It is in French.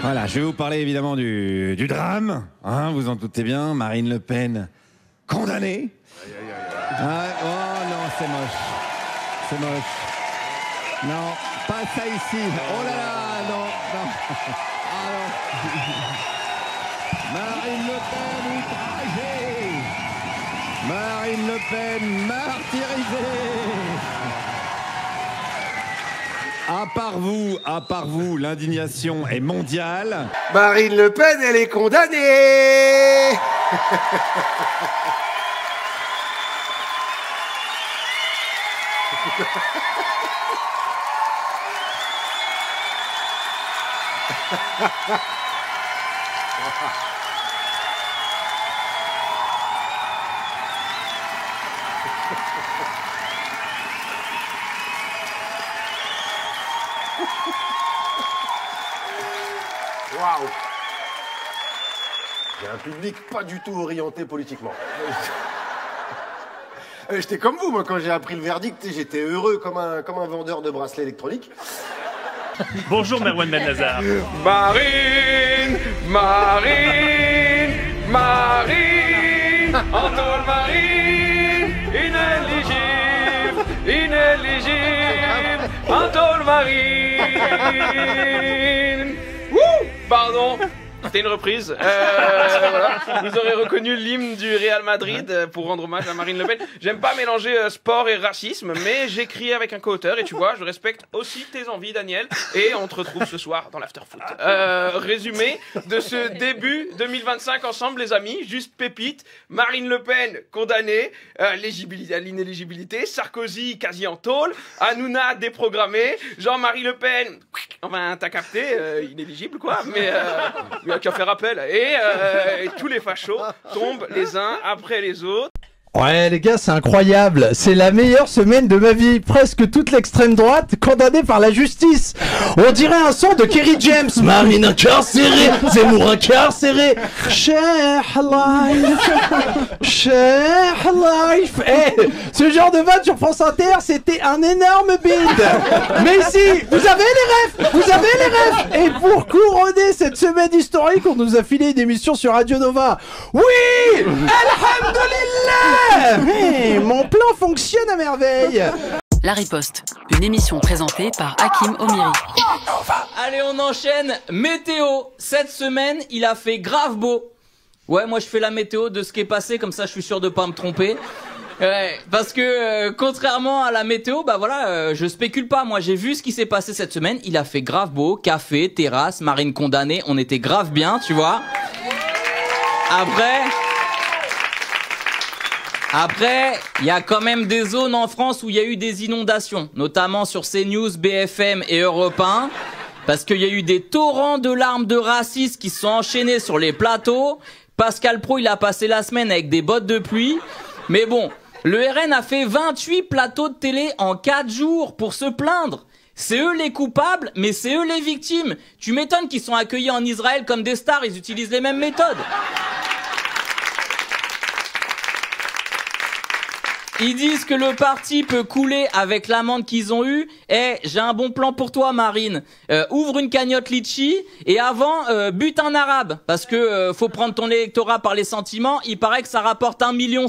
Voilà, je vais vous parler évidemment du drame, hein, vous en doutez bien, Marine Le Pen condamnée. Ah, oh non, c'est moche. C'est moche. Non, pas ça ici. Oh là là, non, non. Ah non. Marine Le Pen outragée. Marine Le Pen martyrisée. À part vous, l'indignation est mondiale. Marine Le Pen, elle est condamnée. Waouh! J'ai un public pas du tout orienté politiquement. J'étais comme vous, moi, quand j'ai appris le verdict, j'étais heureux comme un vendeur de bracelets électroniques. Bonjour Merwan Benazar. Marine, Marine, Marine, Antoine Marine, inéligible, inéligible, Antoine Marine. Wouh, pardon. C'était une reprise. Voilà. Vous aurez reconnu l'hymne du Real Madrid pour rendre hommage à Marine Le Pen. J'aime pas mélanger sport et racisme, mais j'écris avec un co-auteur et tu vois, je respecte aussi tes envies, Daniel. Et on te retrouve ce soir dans l'afterfoot. Résumé de ce début 2025 ensemble, les amis. Juste pépite. Marine Le Pen condamnée à l'inéligibilité. Sarkozy quasi en tôle. Hanouna déprogrammé. Jean-Marie Le Pen, enfin t'as capté, inéligible quoi. Mais qui a fait rappel. Et tous les fachos tombent les uns après les autres. Ouais les gars, c'est incroyable, c'est la meilleure semaine de ma vie, presque toute l'extrême droite condamnée par la justice. On dirait un son de Kerry James. Marine incarcérée, Zemmour incarcéré. Sheikh Life, Sheikh Life. Ce genre de vanne sur France Inter, c'était un énorme bide. Mais si, vous avez les refs, vous avez les refs. Et pour couronner cette semaine historique, on nous a filé une émission sur Radio Nova. Oui, alhamdoulilah. Hey, mon plan fonctionne à merveille. La Riposte, une émission présentée par Hakim Omiri. Allez, on enchaîne. Météo. Cette semaine, il a fait grave beau. Ouais, moi je fais la météo de ce qui est passé, comme ça je suis sûr de pas me tromper. Ouais, parce que contrairement à la météo, bah voilà, je spécule pas. Moi j'ai vu ce qui s'est passé cette semaine. Il a fait grave beau, café, terrasse, Marine condamnée. On était grave bien, tu vois. Après, il y a quand même des zones en France où il y a eu des inondations, notamment sur CNews, BFM et Europe 1, parce qu'il y a eu des torrents de larmes de racistes qui se sont enchaînés sur les plateaux. Pascal Praud, il a passé la semaine avec des bottes de pluie. Mais bon, le RN a fait 28 plateaux de télé en 4 jours pour se plaindre. C'est eux les coupables, mais c'est eux les victimes. Tu m'étonnes qu'ils sont accueillis en Israël comme des stars, ils utilisent les mêmes méthodes. Ils disent que le parti peut couler avec l'amende qu'ils ont eue. J'ai un bon plan pour toi, Marine. Ouvre une cagnotte litchi et avant, bute un arabe. Parce que faut prendre ton électorat par les sentiments. Il paraît que ça rapporte 1,6 million.